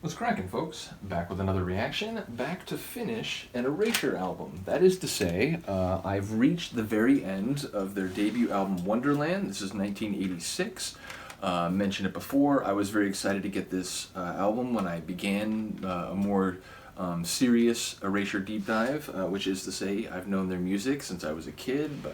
What's cracking, folks? Back with another reaction, back to finish an Erasure album. That is to say, I've reached the very end of their debut album, Wonderland. This is 1986. Mentioned it before. I was very excited to get this album when I began a more serious Erasure deep dive, which is to say, I've known their music since I was a kid, but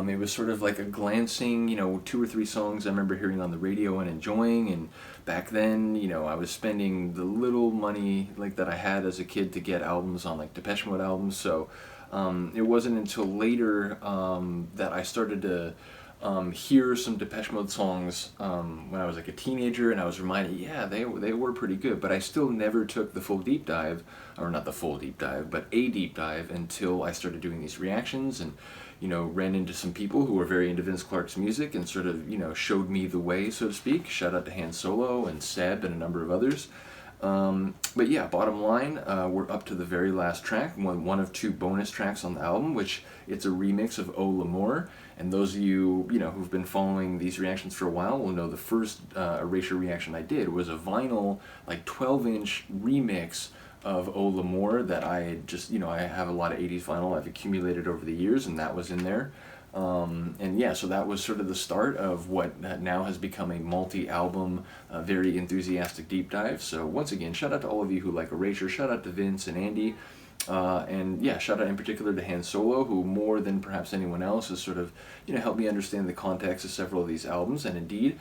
it was sort of like a glancing, 2 or 3 songs I remember hearing on the radio and enjoying, and back then, I was spending the little money that I had as a kid to get albums on Depeche Mode albums, so it wasn't until later that I started to hear some Depeche Mode songs when I was a teenager, and I was reminded, yeah, they were pretty good, but I still never took the full deep dive, or not the full deep dive, but a deep dive until I started doing these reactions and ran into some people who were very into Vince Clarke's music and sort of, showed me the way, so to speak. Shout out to Han Solo and Seb and a number of others. But yeah, bottom line, we're up to the very last track, one of 2 bonus tracks on the album, which it's a remix of Oh L'Amour. And those of you, who've been following these reactions for a while will know the first Erasure reaction I did was a vinyl, 12-inch remix of Oh L'Amour that I had just, I have a lot of 80s vinyl I've accumulated over the years, and that was in there. And yeah, so that was sort of the start of what now has become a multi-album, very enthusiastic deep dive. So once again, shout out to all of you who like Erasure, shout out to Vince and Andy, and yeah, shout out in particular to Han Solo, who more than perhaps anyone else has sort of, helped me understand the context of several of these albums. And indeed,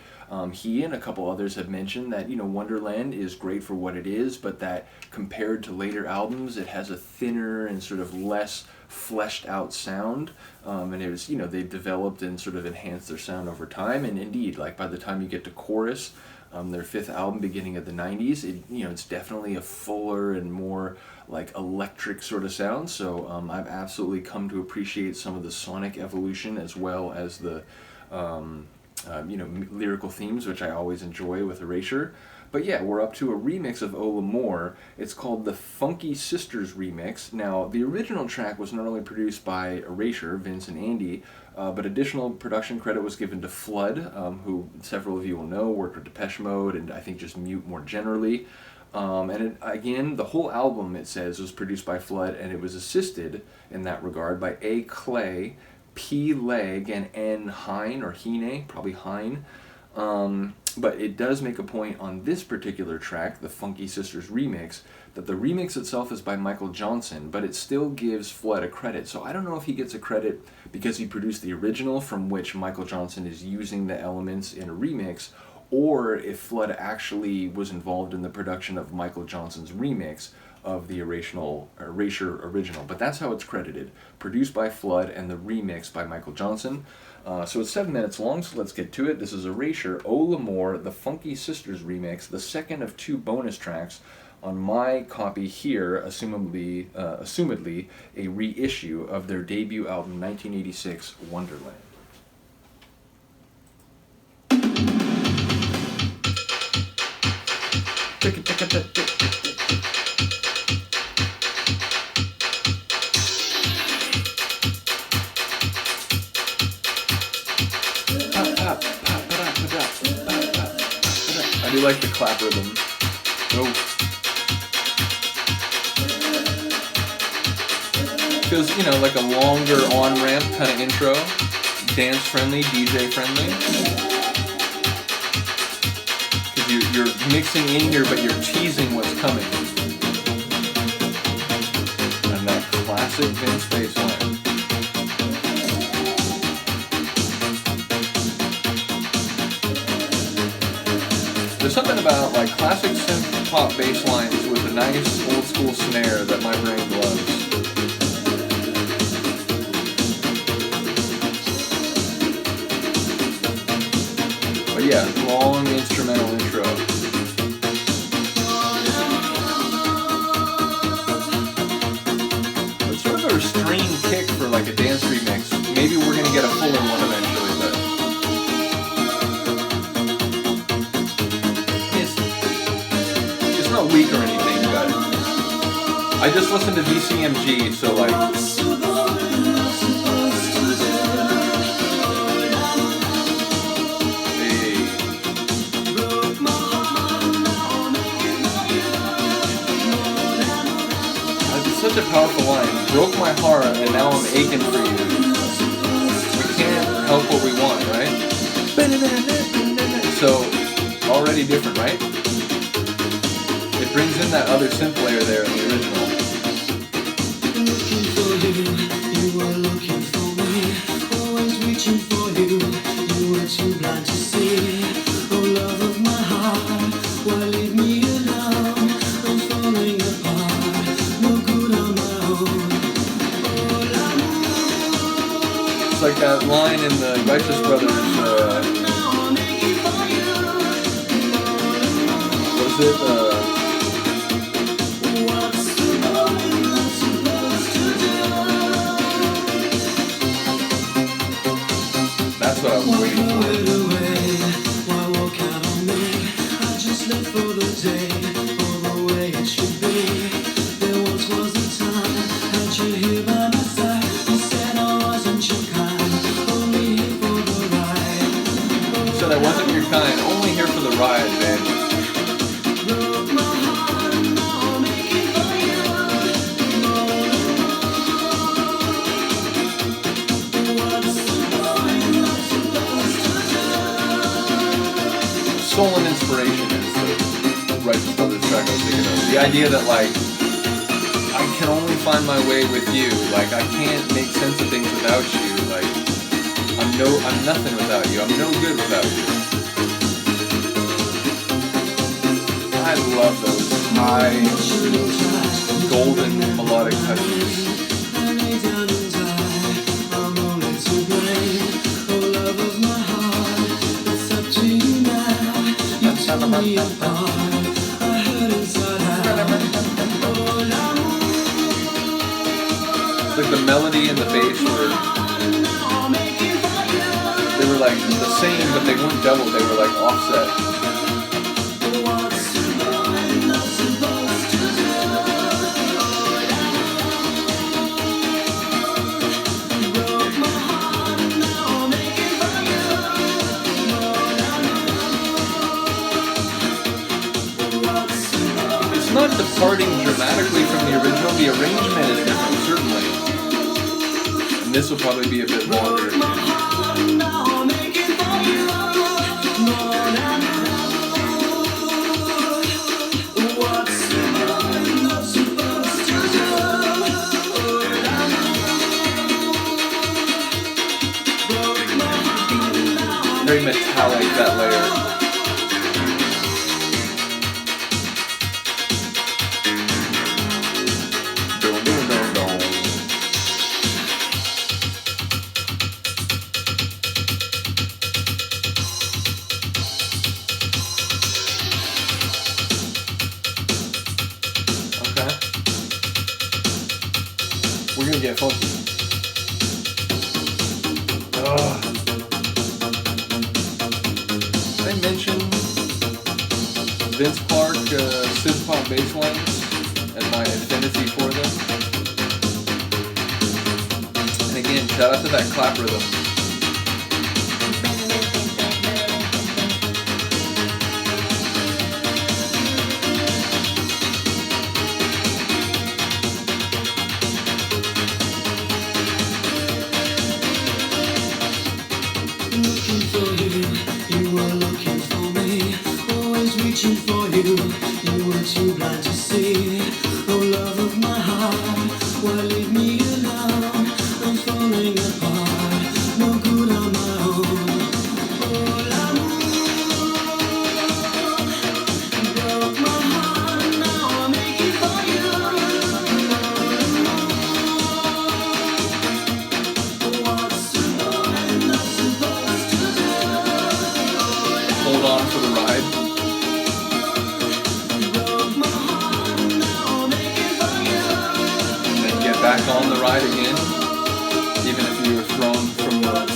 he and a couple others have mentioned that, Wonderland is great for what it is, but that compared to later albums, it has a thinner and sort of less fleshed out sound, and it was, they've developed and sort of enhanced their sound over time. And indeed, by the time you get to Chorus, their 5th album, beginning of the 90s, it's definitely a fuller and more electric sort of sound. So I've absolutely come to appreciate some of the sonic evolution as well as the lyrical themes, which I always enjoy with Erasure. But yeah, we're up to a remix of Oh L'Amour. It's called the Funky Sisters remix. Now, the original track was not only produced by Erasure, Vince and Andy, but additional production credit was given to Flood, who several of you will know worked with Depeche Mode and I think just Mute more generally. Again, the whole album, it says, was produced by Flood, and it was assisted in that regard by A. Clay, P. Legg, and N. Hine, or Hine, probably Hine. But it does make a point on this particular track, the Funky Sisters remix, that the remix itself is by Michael Johnson, but it still gives Flood a credit. So I don't know if he gets a credit because he produced the original from which Michael Johnson is using the elements in a remix, or if Flood actually was involved in the production of Michael Johnson's remix of the Erasure original. But that's how it's credited. Produced by Flood and the remix by Michael Johnson. So it's 7 minutes long, so let's get to it. This is Erasure, Oh L'Amour, the Funky Sisters remix, the second of 2 bonus tracks on my copy here, assumedly a reissue of their debut album, 1986, Wonderland. I do like the clap rhythm. Oh. Feels, like a longer on-ramp kind of intro. Dance-friendly, DJ-friendly. Because you're mixing in here, but you're teasing what's coming. And that classic Vince bass line. There's something about classic synth pop bass lines with a nice old school snare that my brain loves. But yeah, long instrumental intro. It's sort of a restrained kick for a dance remix. Maybe we're gonna get a fuller one eventually, but it's not weak or anything, but I just listened to VCMG, so such a powerful line. Broke my heart and now I'm aching for you. We can't help what we want, right? So, already different, right? It brings in that other synth layer there in the original. Looking for you, you were looking for me. Always reaching for you, you were too blind to see. Oh love of my heart, why leave me alone? I'm falling apart, no good on my own. It's like that line in the Righteous Brothers, what is it? That's what I was waiting for. Why walk out on me? I just live for the day, all the way it should be. There once was a time, had you here by my side. You said I wasn't your kind, only here for the ride. So that wasn't your kind, only here for the ride, man. Broke my heart, now I'm aching for you. What's the point I'm supposed to do? Soul and inspiration is the Righteous Brothers track I was thinking of. The idea that, like, I can only find my way with you. Like, I can't make sense of things without you. Like, I'm nothing without you. I'm no good without you. I love those high, golden melodic touches. I lay down and die, I'm only to blame. Oh love of my heart, it's up to you now. You tore me apart, I hurt inside out. Oh l'amour, It's like the melody and the bass were, now I'm aching for you. they were like the same, but they weren't double. They were like offset. What's the point I'm supposed to do? Broke my heart, now I'm aching for you. What's the point? It's not departing dramatically from the original. The arrangement is different, certainly. And this will probably be a bit longer. My heart, now I'm aching for you. More than what's the point I'm supposed to do? Broke my heart, now I'm Very metallic, that layer. Dun, dun, dun, dun. Okay. We're gonna get funky. Ugh. Did I mention Vince Clarke synth pop bass lines and my affinity for them? And again, shout out to that clap rhythm. looking for you, you were looking for me. Always reaching for you, you were too blind to see. Oh love of my heart, why leave me alone? I'm falling apart, no good on my own. Oh l'amour, broke my heart, now I'm aching for you. What's the point I'm supposed to do? Hold on for the ride. Broke my heart, now I'm aching for you. And then get back on the ride again. Even if you were thrown from the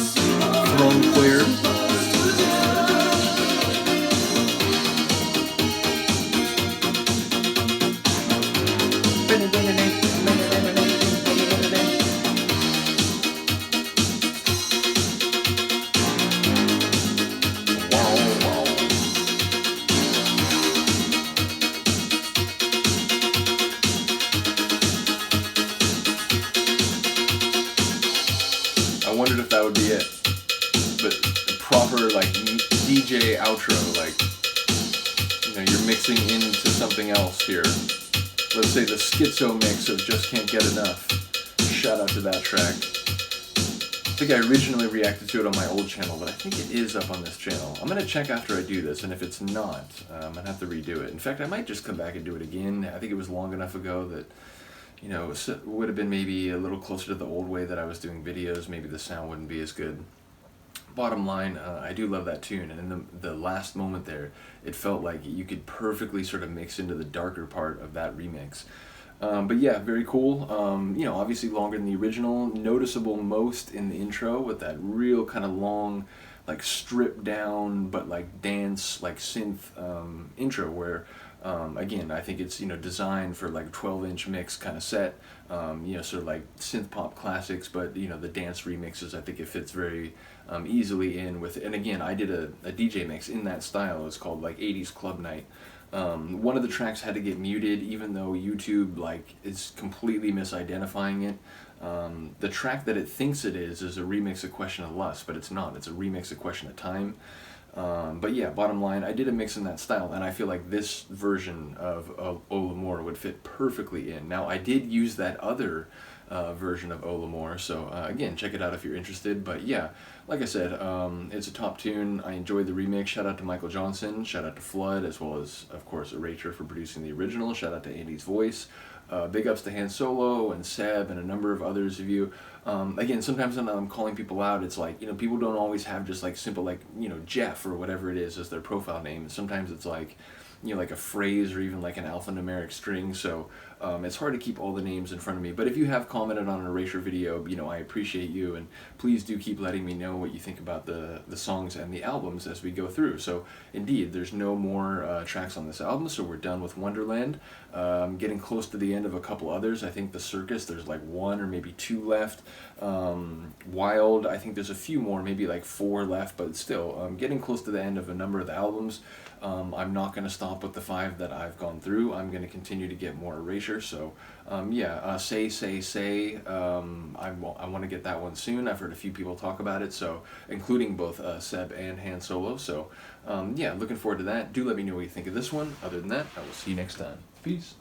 thrown clear. that would be it. But proper like DJ outro, like, you know, you're mixing into something else here. Let's say the schizo mix of Just Can't Get Enough. Shout out to that track. I think I originally reacted to it on my old channel, but I think it is up on this channel. I'm going to check after I do this, and if it's not, I'm going to have to redo it. In fact, I might just come back and do it again. I think it was long enough ago that, you know, it would have been maybe a little closer to the old way that I was doing videos. Maybe the sound wouldn't be as good. Bottom line, I do love that tune, and in the last moment there, it felt like you could perfectly sort of mix into the darker part of that remix. But yeah, very cool. You know, obviously longer than the original. Noticeable most in the intro with that real kind of long, like stripped down, but like dance, like synth intro where, again, I think it's, you know, designed for like a 12-inch mix kind of set. You know, sort of like synth pop classics, but, you know, the dance remixes, I think it fits very easily in with, and again, I did a DJ mix in that style. It's called like 80s Club Night. One of the tracks had to get muted, even though YouTube like is completely misidentifying it. The track that it thinks it is a remix of Question of Lust, but it's not. It's a remix of Question of Time. But yeah, bottom line, I did a mix in that style, and I feel like this version of Au L'Amour would fit perfectly in. Now, I did use that other version of Au L'Amour, so again, check it out if you're interested. But yeah, like I said, it's a top tune. I enjoyed the remix. Shout out to Michael Johnson, shout out to Flood, as well as, of course, Erasure for producing the original. Shout out to Andy's voice. Big ups to Han Solo and Seb and a number of others of you. Again, sometimes when I'm calling people out, it's like, you know, people don't always have just like simple, like, you know, Jeff or whatever it is as their profile name. And sometimes it's like, you know, like a phrase or even like an alphanumeric string. So it's hard to keep all the names in front of me. But if you have commented on an Erasure video, you know, I appreciate you, and please do keep letting me know what you think about the songs and the albums as we go through. So indeed, there's no more tracks on this album, so we're done with Wonderland. Getting close to the end of a couple others. I think The Circus, there's like 1 or maybe 2 left. Wild, I think there's a few more, maybe like 4 left, but still, getting close to the end of a number of the albums. I'm not going to stop with the 5 that I've gone through. I'm going to continue to get more Erasure. So yeah, Say. I want to get that one soon. I've heard a few people talk about it, so including both Seb and Han Solo. So yeah, looking forward to that. Do let me know what you think of this one. Other than that, I will see you next time. Peace.